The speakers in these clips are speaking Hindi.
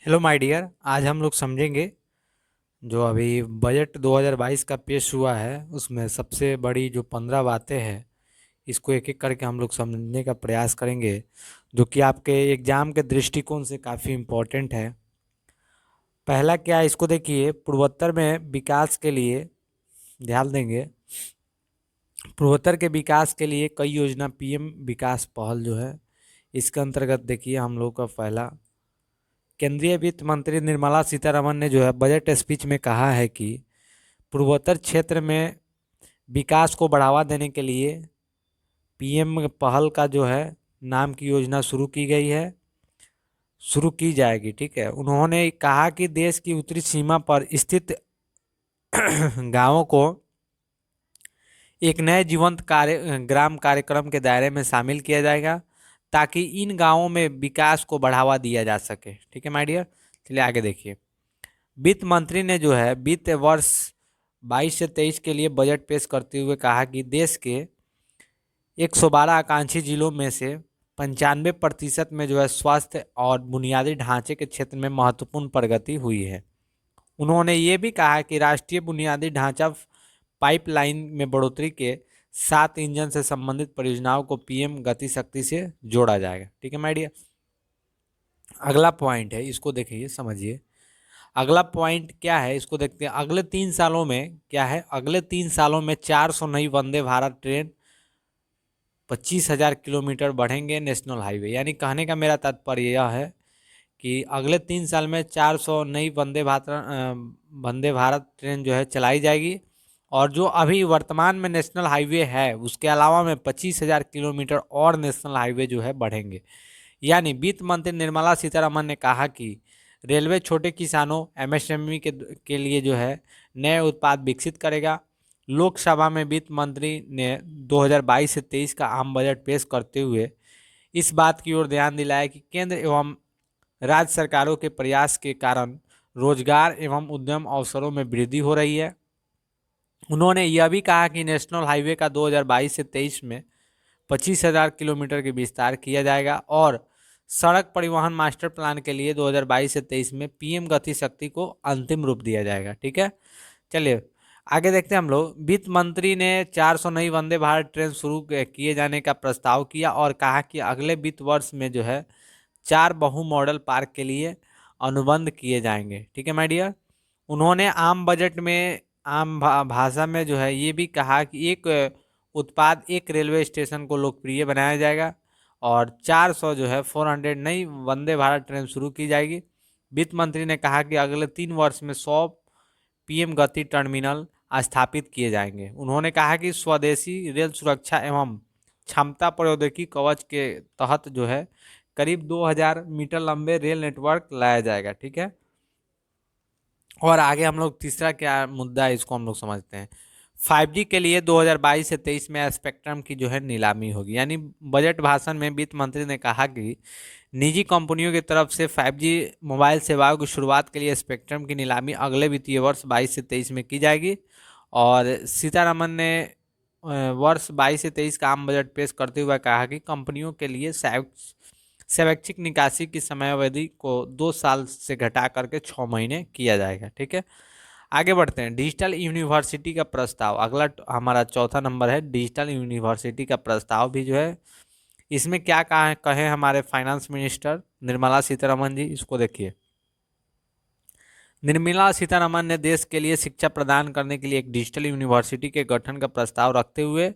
Hello my dear. आज हम लोग समझेंगे जो अभी बजट 2022 का पेश हुआ है उसमें सबसे बड़ी जो 15 बातें हैं इसको एक एक करके हम लोग समझने का प्रयास करेंगे, जो कि आपके एग्जाम के दृष्टिकोण से काफ़ी इम्पोर्टेंट है। पहला क्या है, इसको देखिए। पूर्वोत्तर में विकास के लिए ध्यान देंगे। पूर्वोत्तर के विकास के लिए कई योजना पीएम विकास पहल जो है इसके अंतर्गत देखिए हम लोग का पहला, केंद्रीय वित्त मंत्री निर्मला सीतारमण ने जो है बजट स्पीच में कहा है कि पूर्वोत्तर क्षेत्र में विकास को बढ़ावा देने के लिए पीएम पहल का जो है नाम की योजना शुरू की जाएगी। ठीक है, उन्होंने कहा कि देश की उत्तरी सीमा पर स्थित गांवों को एक नए जीवंत ग्राम कार्यक्रम के दायरे में शामिल किया जाएगा ताकि इन गांवों में विकास को बढ़ावा दिया जा सके। ठीक है माय डियर, चलिए आगे देखिए। वित्त मंत्री ने जो है वित्त वर्ष 22 से 23 के लिए बजट पेश करते हुए कहा कि देश के 112 आकांक्षी जिलों में से 95% में जो है स्वास्थ्य और बुनियादी ढांचे के क्षेत्र में महत्वपूर्ण प्रगति हुई है। उन्होंने ये भी कहा कि राष्ट्रीय बुनियादी ढांचा पाइपलाइन में बढ़ोतरी के 7 इंजन से संबंधित परियोजनाओं को पीएम गति शक्ति से जोड़ा जाएगा। ठीक है माय डियर, अगला पॉइंट है, इसको देखिए समझिए। अगला पॉइंट क्या है इसको देखते हैं। अगले 3 सालों में क्या है, अगले 3 सालों में 400 नई वंदे भारत ट्रेन 25,000 किलोमीटर बढ़ेंगे नेशनल हाईवे। यानी कहने का मेरा तात्पर्य यह है कि अगले 3 साल में 400 नई वंदे भारत ट्रेन जो है चलाई जाएगी, और जो अभी वर्तमान में नेशनल हाईवे है उसके अलावा में 25,000 किलोमीटर और नेशनल हाईवे जो है बढ़ेंगे। यानी वित्त मंत्री निर्मला सीतारमण ने कहा कि रेलवे छोटे किसानों एमएसएमई के लिए जो है नए उत्पाद विकसित करेगा। लोकसभा में वित्त मंत्री ने 2022 से 23 का आम बजट पेश करते हुए इस बात की ओर ध्यान दिलाया कि केंद्र एवं राज्य सरकारों के प्रयास के कारण रोजगार एवं उद्यम अवसरों में वृद्धि हो रही है। उन्होंने यह भी कहा कि नेशनल हाईवे का 2022 से 23 में 25,000 किलोमीटर के विस्तार किया जाएगा, और सड़क परिवहन मास्टर प्लान के लिए 2022 से 23 में पीएम गति शक्ति को अंतिम रूप दिया जाएगा। ठीक है, चलिए आगे देखते हैं हम लोग। वित्त मंत्री ने 400 नई वंदे भारत ट्रेन शुरू किए जाने का प्रस्ताव किया और कहा कि अगले वित्त वर्ष में जो है 4 बहु मॉडल पार्क के लिए अनुबंध किए जाएंगे। ठीक है माय डियर, उन्होंने आम बजट में भाषा में जो है ये भी कहा कि एक उत्पाद एक रेलवे स्टेशन को लोकप्रिय बनाया जाएगा, और 400 जो है 400 नई वंदे भारत ट्रेन शुरू की जाएगी। वित्त मंत्री ने कहा कि अगले 3 वर्ष में 100 पीएम गति टर्मिनल स्थापित किए जाएंगे। उन्होंने कहा कि स्वदेशी रेल सुरक्षा एवं क्षमता प्रौद्योगिकी कवच के तहत जो है करीब 2000 मीटर लंबे रेल नेटवर्क लाया जाएगा। ठीक है, और आगे हम लोग तीसरा क्या मुद्दा है इसको हम लोग समझते हैं। 5G के लिए 2022 से 23 में स्पेक्ट्रम की जो है नीलामी होगी। यानी बजट भाषण में वित्त मंत्री ने कहा कि निजी कंपनियों की तरफ से 5G मोबाइल सेवाओं की शुरुआत के लिए स्पेक्ट्रम की नीलामी अगले वित्तीय वर्ष 22 से 23 में की जाएगी। और सीतारमण ने वर्ष 22 से 23 का आम बजट पेश करते हुए कहा कि कंपनियों के लिए स्वैच्छिक निकासी की समयावधि को 2 साल से घटा करके 6 महीने किया जाएगा। ठीक है, आगे बढ़ते हैं। डिजिटल यूनिवर्सिटी का प्रस्ताव, अगला हमारा चौथा नंबर है। डिजिटल यूनिवर्सिटी का प्रस्ताव भी जो है इसमें क्या कहे हमारे फाइनेंस मिनिस्टर निर्मला सीतारमण जी, इसको देखिए। निर्मला सीतारमण ने देश के लिए शिक्षा प्रदान करने के लिए एक डिजिटल यूनिवर्सिटी के गठन का प्रस्ताव रखते हुए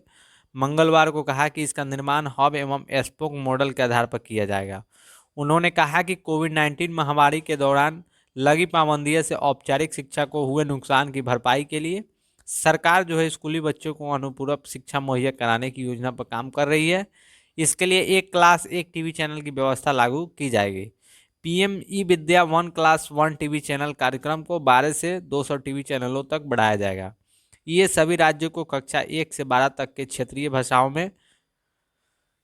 मंगलवार को कहा कि इसका निर्माण हब एवं स्पोक मॉडल के आधार पर किया जाएगा। उन्होंने कहा कि कोविड-19 महामारी के दौरान लगी पाबंदियों से औपचारिक शिक्षा को हुए नुकसान की भरपाई के लिए सरकार जो है स्कूली बच्चों को अनुपूरक शिक्षा मुहैया कराने की योजना पर काम कर रही है। इसके लिए एक क्लास एक टीवी चैनल की व्यवस्था लागू की जाएगी। पीएम ई विद्या 1 क्लास 1 टीवी चैनल कार्यक्रम को 12 से 200 टीवी चैनलों तक बढ़ाया जाएगा। ये सभी राज्यों को कक्षा 1 से 12 तक के क्षेत्रीय भाषाओं में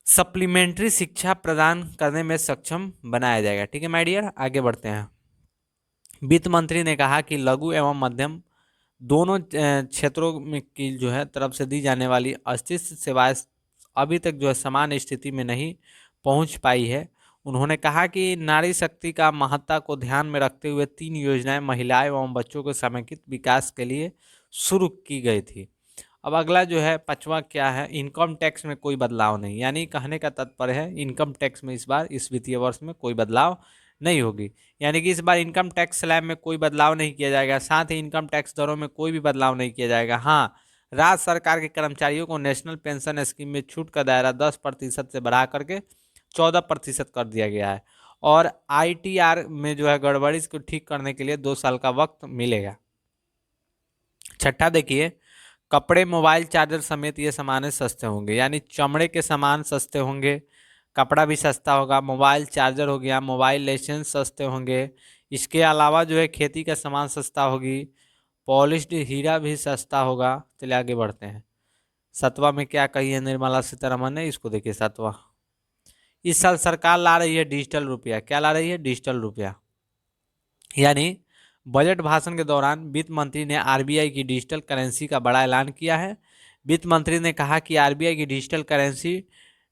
सप्लीमेंट्री शिक्षा प्रदान करने में सक्षम बनाया जाएगा। ठीक है माय डियर, आगे बढ़ते हैं। वित्त मंत्री ने कहा कि लघु एवं मध्यम दोनों क्षेत्रों में की जो है तरफ से दी जाने वाली अस्थिर सेवाएं अभी तक जो है समान स्थिति में नहीं पहुंच पाई है। उन्होंने कहा कि नारी शक्ति का महत्ता को ध्यान में रखते हुए 3 योजनाएं महिलाएं एवं बच्चों के समेकित विकास के लिए शुरू की गई थी। अब अगला जो है 5वां क्या है, इनकम टैक्स में कोई बदलाव नहीं, यानी कहने का तात्पर्य है इनकम टैक्स में इस बार इस वित्तीय वर्ष में कोई बदलाव नहीं होगी, यानी कि इस बार इनकम टैक्स स्लैब में कोई बदलाव नहीं किया जाएगा, साथ ही इनकम टैक्स दरों में कोई भी बदलाव नहीं किया जाएगा। हाँ, राज्य सरकार के कर्मचारियों को नेशनल पेंशन स्कीम में छूट का दायरा 10% से बढ़ा करके 14% कर दिया गया है, और ITR में जो है गड़बड़ी को ठीक करने के लिए 2 साल का वक्त मिलेगा। छठा देखिए, कपड़े, मोबाइल चार्जर समेत ये सामान सस्ते होंगे, यानी चमड़े के सामान सस्ते होंगे, कपड़ा भी सस्ता होगा, मोबाइल चार्जर हो गया, मोबाइल लाइसेंस सस्ते होंगे। इसके अलावा जो है खेती का सामान सस्ता होगी, पॉलिश्ड हीरा भी सस्ता होगा। चलिए आगे बढ़ते हैं। 7वां में क्या कही है निर्मला सीतारमण ने, इसको देखिए 7वां। इस साल सरकार ला रही है डिजिटल रुपया। क्या ला रही है? डिजिटल रुपया। यानी बजट भाषण के दौरान वित्त मंत्री ने RBI की डिजिटल करेंसी का बड़ा ऐलान किया है। वित्त मंत्री ने कहा कि RBI की डिजिटल करेंसी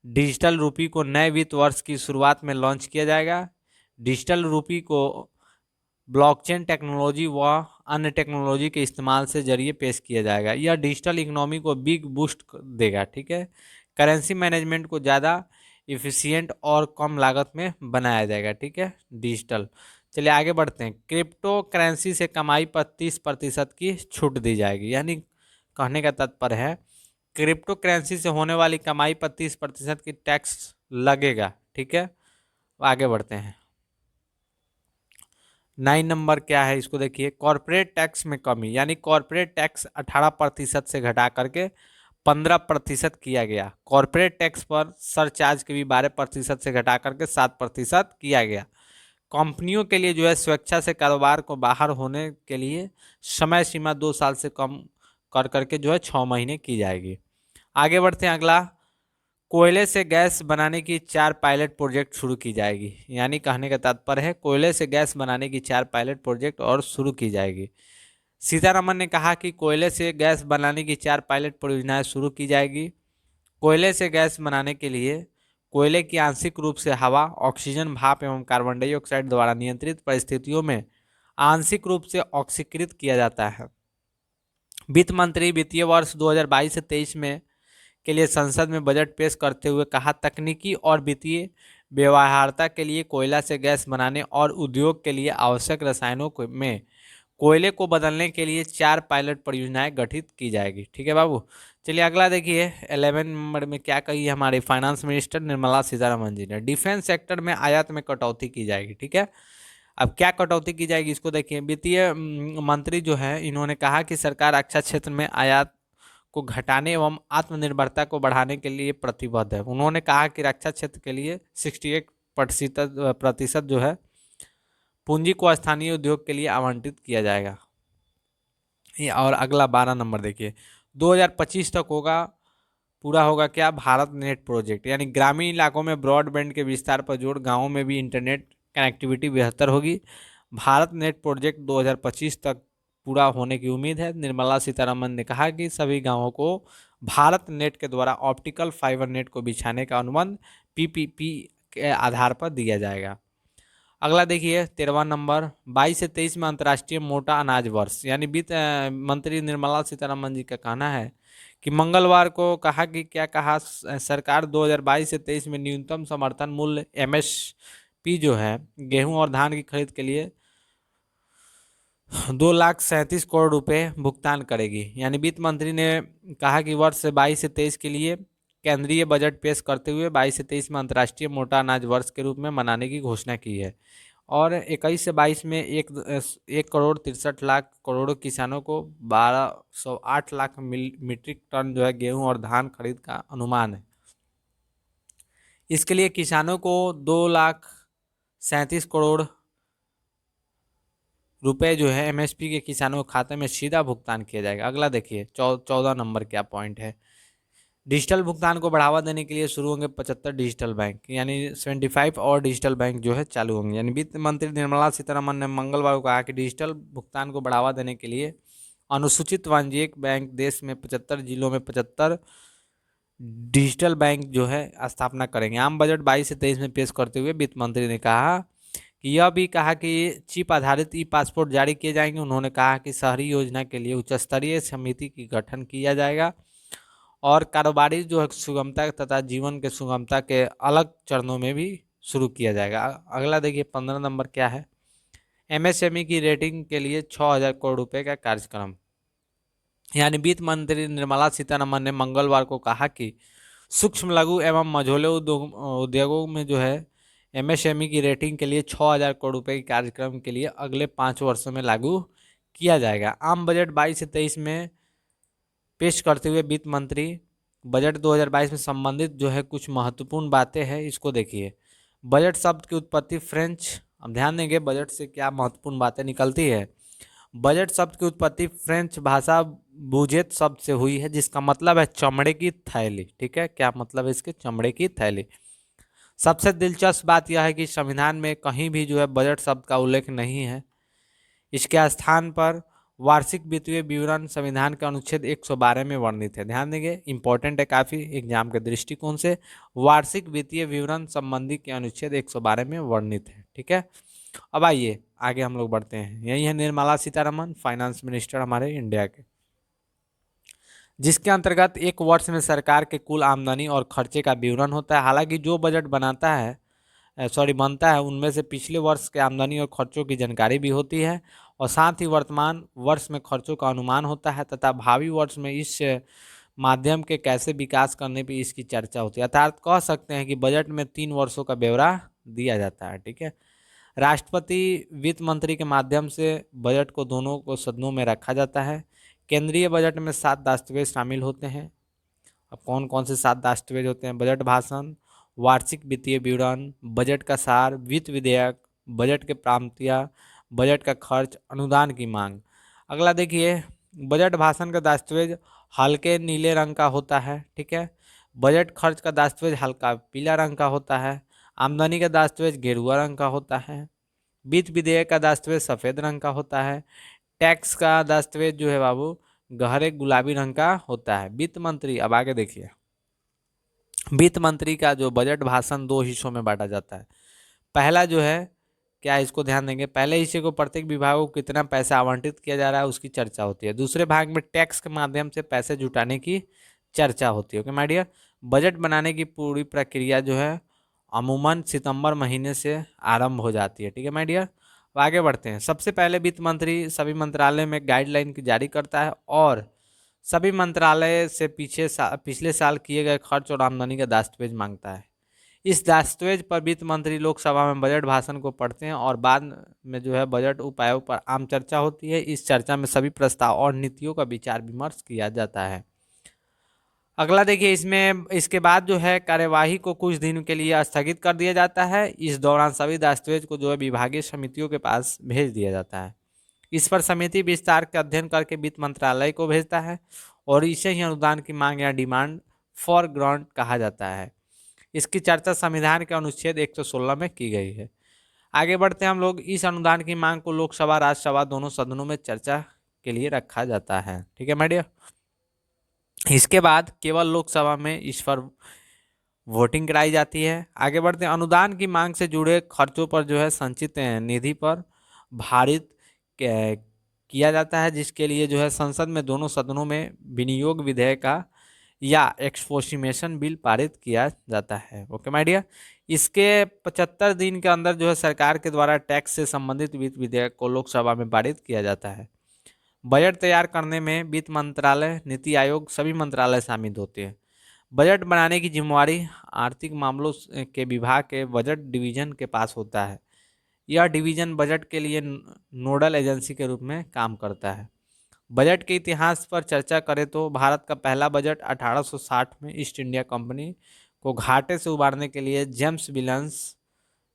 डिजिटल रूपी को नए वित्त वर्ष की शुरुआत में लॉन्च किया जाएगा। डिजिटल रूपी को ब्लॉकचेन टेक्नोलॉजी व अन्य टेक्नोलॉजी के इस्तेमाल से जरिए पेश किया जाएगा। यह डिजिटल इकोनॉमी को बिग बूस्ट देगा। ठीक है, करेंसी मैनेजमेंट को ज़्यादा इफिशियंट और कम लागत में बनाया जाएगा। ठीक है, डिजिटल। चलिए आगे बढ़ते हैं। क्रिप्टो करेंसी से कमाई पर 30% की छूट दी जाएगी, यानी कहने का तात्पर्य है क्रिप्टो करेंसी से होने वाली कमाई पर 30% की टैक्स लगेगा। ठीक है, आगे बढ़ते हैं। 9 नंबर क्या है, इसको देखिए। कॉर्पोरेट टैक्स में कमी, यानी कॉर्पोरेट टैक्स 18% से घटा करके 15% किया गया। कॉर्पोरेट टैक्स पर सरचार्ज के भी 12% से घटा करके 7% किया गया। कंपनियों के लिए जो है स्वेच्छा से कारोबार को बाहर होने के लिए समय सीमा 2 साल से कम कर करके जो है 6 महीने की जाएगी। आगे बढ़ते हैं। अगला, कोयले से गैस बनाने की 4 पायलट प्रोजेक्ट शुरू की जाएगी, यानी कहने का तात्पर्य है कोयले से गैस बनाने की 4 पायलट प्रोजेक्ट और शुरू की जाएगी। सीतारमण ने कहा कि कोयले से गैस बनाने की 4 पायलट परियोजनाएं शुरू की जाएगी। कोयले से गैस बनाने के लिए कोयले की आंशिक रूप से हवा, ऑक्सीजन, भाप एवं कार्बन डाइऑक्साइड द्वारा नियंत्रित परिस्थितियों में आंशिक रूप से ऑक्सीकृत किया जाता है। वित्त मंत्री वित्तीय वर्ष 2022 से 23 में के लिए संसद में बजट पेश करते हुए कहा, तकनीकी और वित्तीय व्यवहार्यता के लिए कोयला से गैस बनाने और उद्योग के लिए आवश्यक रसायनों में कोयले को बदलने के लिए 4 पायलट परियोजनाएं गठित की जाएगी। ठीक है बाबू। चलिए अगला देखिए। 11 नंबर में क्या कही है हमारे फाइनेंस मिनिस्टर निर्मला सीतारमण जी ने, डिफेंस सेक्टर में आयात में कटौती की जाएगी। ठीक है, अब क्या कटौती की जाएगी इसको देखिए। वित्तीय मंत्री जो है इन्होंने कहा कि सरकार रक्षा क्षेत्र में आयात को घटाने एवं आत्मनिर्भरता को बढ़ाने के लिए प्रतिबद्ध है। उन्होंने कहा कि रक्षा क्षेत्र के लिए 68% जो है पूंजी को स्थानीय उद्योग के लिए आवंटित किया जाएगा। और अगला 12 नंबर देखिए। 2025 तक पूरा होगा क्या, भारत नेट प्रोजेक्ट, यानी ग्रामीण इलाकों में ब्रॉडबैंड के विस्तार पर जोर, गाँवों में भी इंटरनेट कनेक्टिविटी बेहतर होगी। भारत नेट प्रोजेक्ट 2025 तक पूरा होने की उम्मीद है। निर्मला सीतारमण ने कहा कि सभी गांवों को भारत नेट के द्वारा ऑप्टिकल फाइबर नेट को बिछाने का अनुबंध PPP के आधार पर दिया जाएगा। अगला देखिए 13वां नंबर। 22 से 23 में अंतर्राष्ट्रीय मोटा अनाज वर्ष, यानी वित्त मंत्री निर्मला सीतारमण जी का कहना है कि मंगलवार को कहा कि क्या कहा, सरकार 2022 से 23 में न्यूनतम समर्थन मूल्य MSP जो है गेहूं और धान की खरीद के लिए 2,37 करोड़ रुपए भुगतान करेगी। यानी वित्त मंत्री ने कहा कि वर्ष से 22 से 23 के लिए केंद्रीय बजट पेश करते हुए 22 से 23 में अंतर्राष्ट्रीय मोटा अनाज वर्ष के रूप में मनाने की घोषणा की है, और 21 से 22 में 1,63,00,000 करोड़ किसानों को 1,208 लाख मीट्रिक टन जो है गेहूं और धान खरीद का अनुमान है। इसके लिए किसानों को 2,37 करोड़ रुपए जो है MSP के किसानों के खाते में सीधा भुगतान किया जाएगा। अगला देखिए 14 नंबर क्या पॉइंट है। डिजिटल भुगतान को बढ़ावा देने के लिए शुरू होंगे 75 डिजिटल बैंक, यानी 75 और डिजिटल बैंक जो है चालू होंगे। यानी वित्त मंत्री निर्मला सीतारमण ने मंगलवार को कहा कि डिजिटल भुगतान को बढ़ावा देने के लिए अनुसूचित वाणिज्यिक बैंक देश में 75 जिलों में 75 डिजिटल बैंक जो है स्थापना करेंगे। आम बजट 22 से 23 में पेश करते हुए वित्त मंत्री ने कहा कि यह भी कहा कि चिप आधारित ई पासपोर्ट जारी किए जाएंगे। उन्होंने कहा कि शहरी योजना के लिए उच्च स्तरीय समिति की गठन किया जाएगा और कारोबारी जो है सुगमता तथा जीवन के सुगमता के अलग चरणों में भी शुरू किया जाएगा। अगला देखिए 15 नंबर क्या है, एमएसएमई की रेटिंग के लिए 6,000 करोड़ रुपए का कार्यक्रम। यानी वित्त मंत्री निर्मला सीतारमन ने मंगलवार को कहा कि सूक्ष्म लघु एवं मझोले उद्योगों में जो है एमएसएमई की रेटिंग के लिए 6,000 करोड़ रुपए के कार्यक्रम के लिए अगले 5 वर्षों में लागू किया जाएगा। आम बजट 22 से 23 में पेश करते हुए वित्त मंत्री बजट 2022 में संबंधित जो है कुछ महत्वपूर्ण बातें हैं, इसको देखिए। बजट शब्द की उत्पत्ति फ्रेंच, अब ध्यान देंगे बजट से क्या महत्वपूर्ण बातें निकलती है। बजट शब्द की उत्पत्ति फ्रेंच भाषा बुजेट शब्द से हुई है, जिसका मतलब है चमड़े की थैली। ठीक है, क्या मतलब है इसके, चमड़े की थैली। सबसे दिलचस्प बात यह है कि संविधान में कहीं भी जो है बजट शब्द का उल्लेख नहीं है। इसके स्थान पर वार्षिक वित्तीय विवरण संविधान के अनुच्छेद 112 में वर्णित है। ध्यान देंगे, इंपॉर्टेंट है काफी एग्जाम के दृष्टिकोण से। वार्षिक वित्तीय विवरण संबंधी के अनुच्छेद 112 में वर्णित है। ठीक है, अब आइए आगे हम लोग बढ़ते हैं। यही है निर्मला सीतारमन, फाइनेंस मिनिस्टर हमारे इंडिया के, जिसके अंतर्गत एक वर्ष में सरकार के कुल आमदनी और खर्चे का विवरण होता है। हालांकि जो बजट बनता है उनमें से पिछले वर्ष के आमदनी और खर्चों की जानकारी भी होती है और साथ ही वर्तमान वर्ष में खर्चों का अनुमान होता है तथा भावी वर्ष में इस माध्यम के कैसे विकास करने पर इसकी चर्चा होती है। अर्थात कह सकते हैं कि बजट में 3 वर्षों का ब्यौरा दिया जाता है। ठीक है, राष्ट्रपति वित्त मंत्री के माध्यम से बजट को दोनों को सदनों में रखा जाता है। केंद्रीय बजट में 7 दस्तावेज शामिल होते हैं। अब कौन कौन से 7 दस्तावेज होते हैं, बजट भाषण, वार्षिक वित्तीय विवरण, बजट का सार, वित्त विधेयक, बजट के प्रांतीय, बजट का खर्च, अनुदान की मांग। अगला देखिए, बजट भाषण का दस्तावेज हल्के नीले रंग का होता है। ठीक है, बजट खर्च का दस्तावेज हल्का पीला रंग का होता है। आमदनी का दस्तावेज गेरुआ रंग का होता है। वित्त विधेयक का दस्तावेज सफ़ेद रंग का होता है। टैक्स का दस्तावेज जो है बाबू गहरे गुलाबी रंग का होता है। वित्त मंत्री, अब आगे देखिए, वित्त मंत्री का जो बजट भाषण 2 हिस्सों में बांटा जाता है। पहला जो है क्या, इसको ध्यान देंगे, पहले हिस्से को प्रत्येक विभाग को कितना पैसा आवंटित किया जा रहा है उसकी चर्चा होती है। दूसरे भाग में टैक्स के माध्यम से पैसे जुटाने की चर्चा होती है। ओके माय डियर, बजट बनाने की पूरी प्रक्रिया जो है अमूमन सितंबर महीने से आरंभ हो जाती है। ठीक है माय डियर, अब आगे बढ़ते हैं। सबसे पहले वित्त मंत्री सभी मंत्रालय में गाइडलाइन की जारी करता है और सभी मंत्रालय से पिछले साल किए गए खर्च और आमदनी का दस्तावेज मांगता है। इस दस्तावेज पर वित्त मंत्री लोकसभा में बजट भाषण को पढ़ते हैं और बाद में जो है बजट उपायों पर आम चर्चा होती है। इस चर्चा में सभी प्रस्ताव और नीतियों का विचार विमर्श किया जाता है। अगला देखिए, इसमें इसके बाद जो है कार्यवाही को कुछ दिन के लिए स्थगित कर दिया जाता है। इस दौरान सभी दस्तावेज को जो है विभागीय समितियों के पास भेज दिया जाता है। इस पर समिति विस्तार के अध्ययन करके वित्त मंत्रालय को भेजता है और इसे ही अनुदान की मांग या डिमांड फॉर ग्रांट कहा जाता है। इसकी चर्चा संविधान के अनुच्छेद 116 में की गई है। आगे बढ़ते हैं हम लोग। इस अनुदान की मांग को लोकसभा राज्यसभा दोनों सदनों में चर्चा के लिए रखा जाता है। ठीक है माय डियर, इसके बाद केवल लोकसभा में इस पर वोटिंग कराई जाती है। आगे बढ़ते हैं। अनुदान की मांग से जुड़े खर्चों पर जो है संचित निधि पर भारित किया जाता है, जिसके लिए जो है संसद में दोनों सदनों में विनियोग विधेयक का या एक्सपोर्शिमेशन बिल पारित किया जाता है। ओके माय डियर, इसके 75 दिन के अंदर जो है सरकार के द्वारा टैक्स से संबंधित वित्त विधेयक को लोकसभा में पारित किया जाता है। बजट तैयार करने में वित्त मंत्रालय, नीति आयोग, सभी मंत्रालय शामिल होते हैं। बजट बनाने की जिम्मेवारी आर्थिक मामलों के विभाग के बजट डिवीजन के पास होता है। यह डिवीजन बजट के लिए नोडल एजेंसी के रूप में काम करता है। बजट के इतिहास पर चर्चा करें तो भारत का पहला बजट 1860 में ईस्ट इंडिया कंपनी को घाटे से उबारने के लिए जेम्स विलियम्स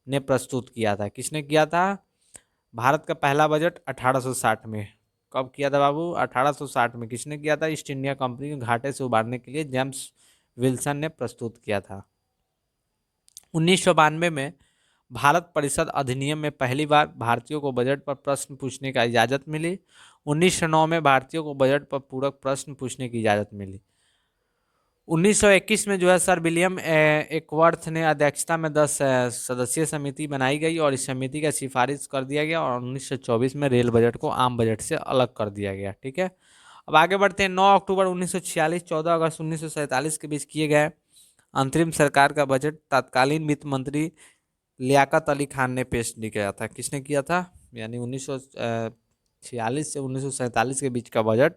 ने प्रस्तुत किया था। किसने किया था? भारत का पहला बजट 1860 में। कब किया था बाबू? 1860 में। किसने किया था? ईस्ट इंडिया कंपनी को घाटे से उबारने के लिए जेम्स विल्सन ने प्रस्तुत किया था। 1992 में भारत परिषद अधिनियम में पहली बार भारतीयों को बजट पर प्रश्न पूछने का इजाज़त मिली। 1909 में भारतीयों को बजट पर पूरक प्रश्न पूछने की इजाज़त मिली। 1921 में जो है सर विलियम एकवर्थ ने अध्यक्षता में 10 सदस्यीय समिति बनाई गई और इस समिति का सिफारिश कर दिया गया और 1924 में रेल बजट को आम बजट से अलग कर दिया गया। ठीक है, अब आगे बढ़ते हैं। 9 अक्टूबर 1946 14 अगस्त 1947 के बीच किए गए अंतरिम सरकार का बजट तत्कालीन वित्त मंत्री लियाकत अली खान ने पेश किया था। किसने किया था? यानी 1946 से 1947 के बीच का बजट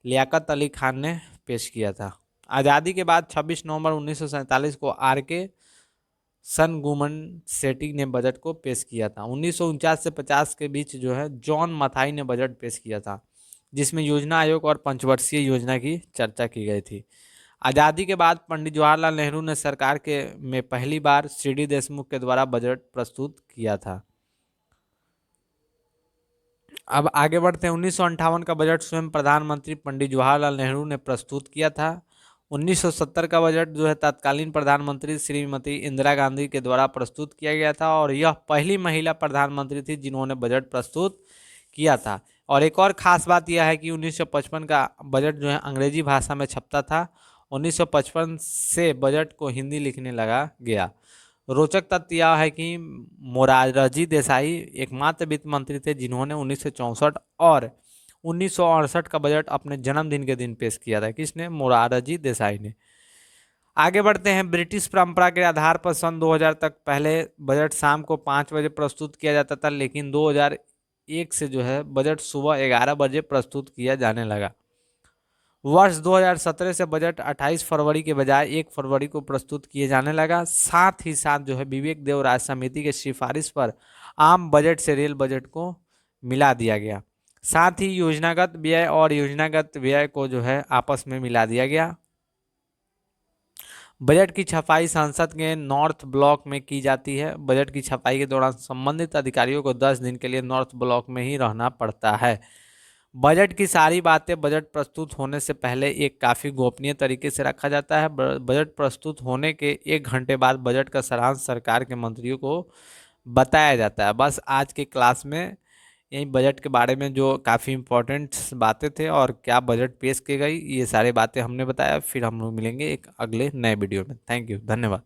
लियाकत अली खान ने पेश किया था। आज़ादी के बाद 26 नवंबर 1947 को आर के सनगुमन सेठी ने बजट को पेश किया था। 1949 से 50 के बीच जो है जॉन मथाई ने बजट पेश किया था, जिसमें योजना आयोग और पंचवर्षीय योजना की चर्चा की गई थी। आज़ादी के बाद पंडित जवाहरलाल नेहरू ने सरकार के में पहली बार सी.डी. देशमुख के द्वारा बजट प्रस्तुत किया था। अब आगे बढ़ते हैं। 1958 का बजट स्वयं प्रधानमंत्री पंडित जवाहरलाल नेहरू ने प्रस्तुत किया था। 1970 का बजट जो है तत्कालीन प्रधानमंत्री श्रीमती इंदिरा गांधी के द्वारा प्रस्तुत किया गया था और यह पहली महिला प्रधानमंत्री थी जिन्होंने बजट प्रस्तुत किया था। और एक और ख़ास बात यह है कि 1955 का बजट जो है अंग्रेजी भाषा में छपता था। 1955 से बजट को हिंदी लिखने लगा गया। रोचक तथ्य यह है कि मोरारजी देसाई एकमात्र वित्त मंत्री थे जिन्होंने 1964 और 1968 का बजट अपने जन्मदिन के दिन पेश किया था। किसने? मोरारजी देसाई ने। आगे बढ़ते हैं। ब्रिटिश परंपरा के आधार पर सन 2000 तक पहले बजट शाम को 5 बजे प्रस्तुत किया जाता था, लेकिन 2001 से जो है बजट सुबह 11 बजे प्रस्तुत किया जाने लगा। वर्ष 2017 से बजट 28 फरवरी के बजाय 1 फरवरी को प्रस्तुत किए जाने लगा। साथ ही साथ जो है विवेक देव राज समिति के सिफारिश पर आम बजट से रेल बजट को मिला दिया गया। साथ ही योजनागत व्यय और योजनागत व्यय को जो है आपस में मिला दिया गया। बजट की छपाई संसद के नॉर्थ ब्लॉक में की जाती है। बजट की छपाई के दौरान संबंधित अधिकारियों को 10 दिन के लिए नॉर्थ ब्लॉक में ही रहना पड़ता है। बजट की सारी बातें बजट प्रस्तुत होने से पहले एक काफ़ी गोपनीय तरीके से रखा जाता है। बजट प्रस्तुत होने के 1 घंटे बाद बजट का सारांश सरकार के मंत्रियों को बताया जाता है। बस आज के क्लास में यही बजट के बारे में जो काफ़ी इम्पोर्टेंट बातें थे और क्या बजट पेश की गई, ये सारी बातें हमने बताया। फिर हम लोग मिलेंगे एक अगले नए वीडियो में। थैंक यू, धन्यवाद।